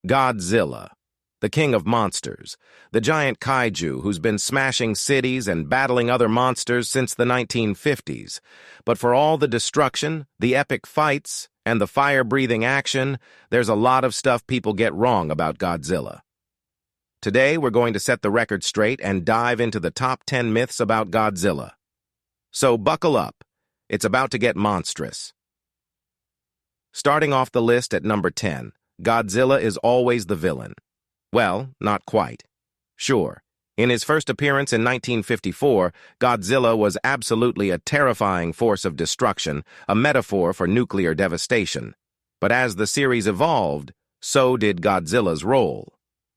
Godzilla, the king of monsters, the giant kaiju who's been smashing cities and battling other monsters since the 1950s. But for all the destruction, the epic fights, and the fire-breathing action, there's a lot of stuff people get wrong about Godzilla. Today, we're going to set the record straight and dive into the top 10 myths about Godzilla. So buckle up. It's about to get monstrous. Starting off the list at number 10, Godzilla is always the villain. Well, not quite. Sure, in his first appearance in 1954, Godzilla was absolutely a terrifying force of destruction, a metaphor for nuclear devastation. But as the series evolved, so did Godzilla's role.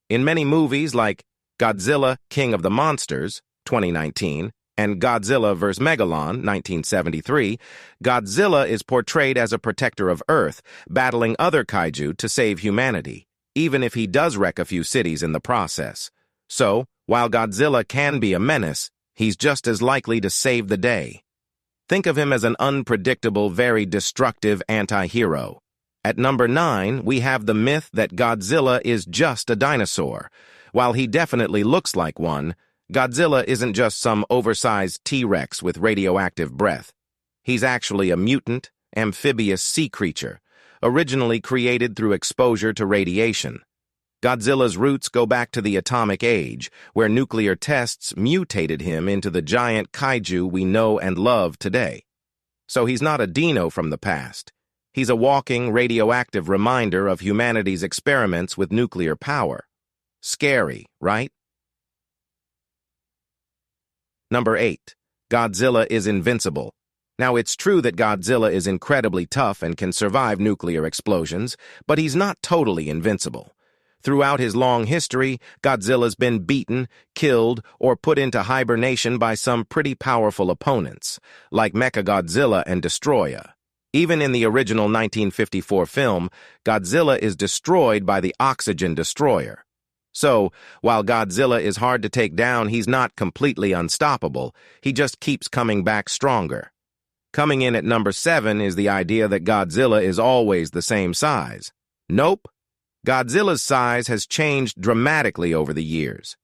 In many movies like Godzilla, King of the Monsters, 2019, and Godzilla vs. Megalon, 1973, Godzilla is portrayed as a protector of Earth, battling other kaiju to save humanity, even if he does wreck a few cities in the process. So, while Godzilla can be a menace, he's just as likely to save the day. Think of him as an unpredictable, very destructive anti-hero. At number 9, we have the myth that Godzilla is just a dinosaur. While he definitely looks like one, Godzilla isn't just some oversized T-Rex with radioactive breath. He's actually a mutant, amphibious sea creature, originally created through exposure to radiation. Godzilla's roots go back to the atomic age, where nuclear tests mutated him into the giant kaiju we know and love today. So he's not a dino from the past. He's a walking, radioactive reminder of humanity's experiments with nuclear power. Scary, right? Number 8. Godzilla is invincible. Now, it's true that Godzilla is incredibly tough and can survive nuclear explosions, but he's not totally invincible. Throughout his long history, Godzilla's been beaten, killed, or put into hibernation by some pretty powerful opponents, like Mechagodzilla and Destroya. Even in the original 1954 film, Godzilla is destroyed by the oxygen destroyer. So, while Godzilla is hard to take down, he's not completely unstoppable. He just keeps coming back stronger. Coming in at number 7 is the idea that Godzilla is always the same size. Nope. Godzilla's size has changed dramatically over the years.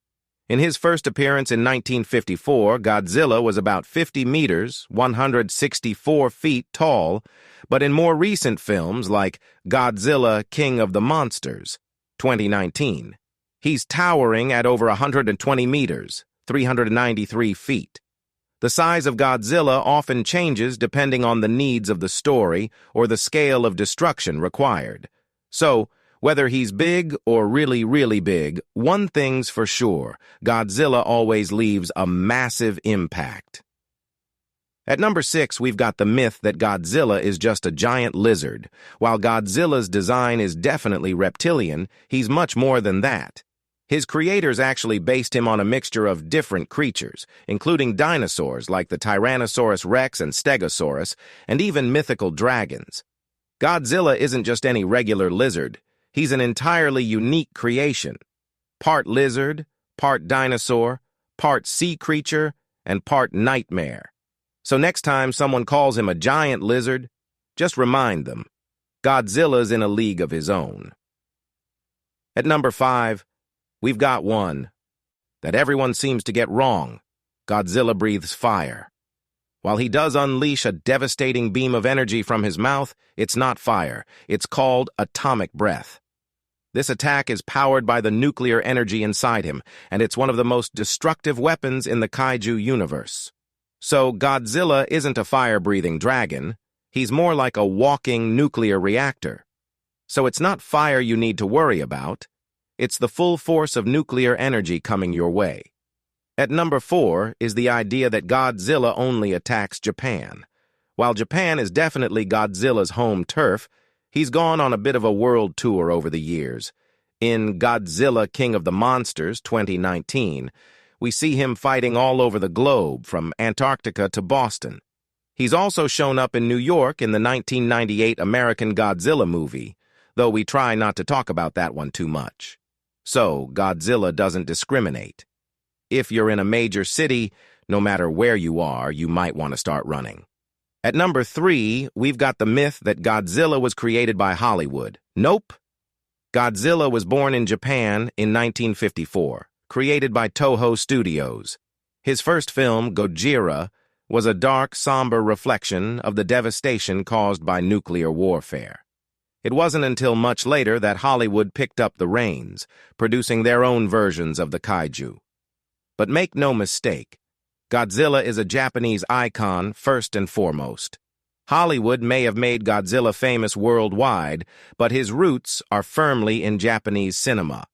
In his first appearance in 1954, Godzilla was about 50 meters, 164 feet tall, but in more recent films like Godzilla, King of the Monsters, 2019, he's towering at over 120 meters, 393 feet. The size of Godzilla often changes depending on the needs of the story or the scale of destruction required. So, whether he's big or really, really big, one thing's for sure, Godzilla always leaves a massive impact. At number 6, we've got the myth that Godzilla is just a giant lizard. While Godzilla's design is definitely reptilian, he's much more than that. His creators actually based him on a mixture of different creatures, including dinosaurs like the Tyrannosaurus Rex and Stegosaurus, and even mythical dragons. Godzilla isn't just any regular lizard. He's an entirely unique creation. Part lizard, part dinosaur, part sea creature, and part nightmare. So next time someone calls him a giant lizard, just remind them, Godzilla's in a league of his own. At number 5, we've got one that everyone seems to get wrong. Godzilla breathes fire. While he does unleash a devastating beam of energy from his mouth, it's not fire. It's called atomic breath. This attack is powered by the nuclear energy inside him, and it's one of the most destructive weapons in the kaiju universe. So Godzilla isn't a fire-breathing dragon. He's more like a walking nuclear reactor. So it's not fire you need to worry about. It's the full force of nuclear energy coming your way. At number 4 is the idea that Godzilla only attacks Japan. While Japan is definitely Godzilla's home turf, he's gone on a bit of a world tour over the years. In Godzilla, King of the Monsters, 2019, we see him fighting all over the globe, from Antarctica to Boston. He's also shown up in New York in the 1998 American Godzilla movie, though we try not to talk about that one too much. So, Godzilla doesn't discriminate. If you're in a major city, no matter where you are, you might want to start running. At number 3, we've got the myth that Godzilla was created by Hollywood. Nope. Godzilla was born in Japan in 1954, created by Toho Studios. His first film, Gojira, was a dark, somber reflection of the devastation caused by nuclear warfare. It wasn't until much later that Hollywood picked up the reins, producing their own versions of the kaiju. But make no mistake, Godzilla is a Japanese icon first and foremost. Hollywood may have made Godzilla famous worldwide, but his roots are firmly in Japanese cinema.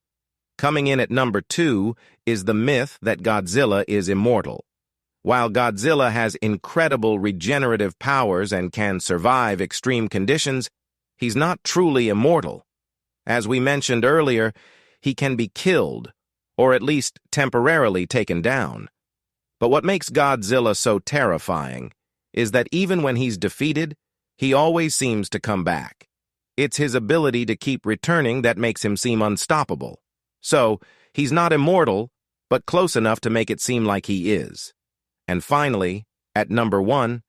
Coming in at number 2 is the myth that Godzilla is immortal. While Godzilla has incredible regenerative powers and can survive extreme conditions, he's not truly immortal. As we mentioned earlier, he can be killed, or at least temporarily taken down. But what makes Godzilla so terrifying is that even when he's defeated, he always seems to come back. It's his ability to keep returning that makes him seem unstoppable. So, he's not immortal, but close enough to make it seem like he is. And finally, at number 1,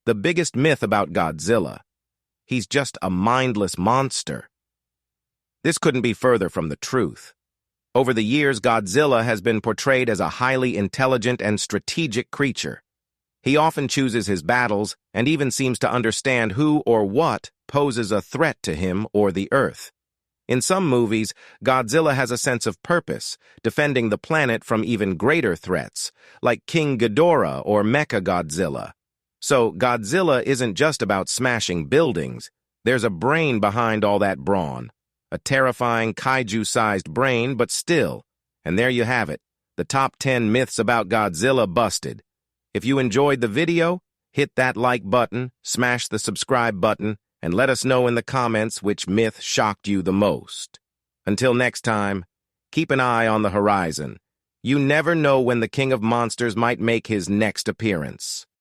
the biggest myth about Godzilla. He's just a mindless monster. This couldn't be further from the truth. Over the years, Godzilla has been portrayed as a highly intelligent and strategic creature. He often chooses his battles and even seems to understand who or what poses a threat to him or the Earth. In some movies, Godzilla has a sense of purpose, defending the planet from even greater threats, like King Ghidorah or Mechagodzilla. So Godzilla isn't just about smashing buildings. There's a brain behind all that brawn. A terrifying kaiju-sized brain, but still. And there you have it, the top 10 myths about Godzilla busted. If you enjoyed the video, hit that like button, smash the subscribe button, and let us know in the comments which myth shocked you the most. Until next time, keep an eye on the horizon. You never know when the King of Monsters might make his next appearance.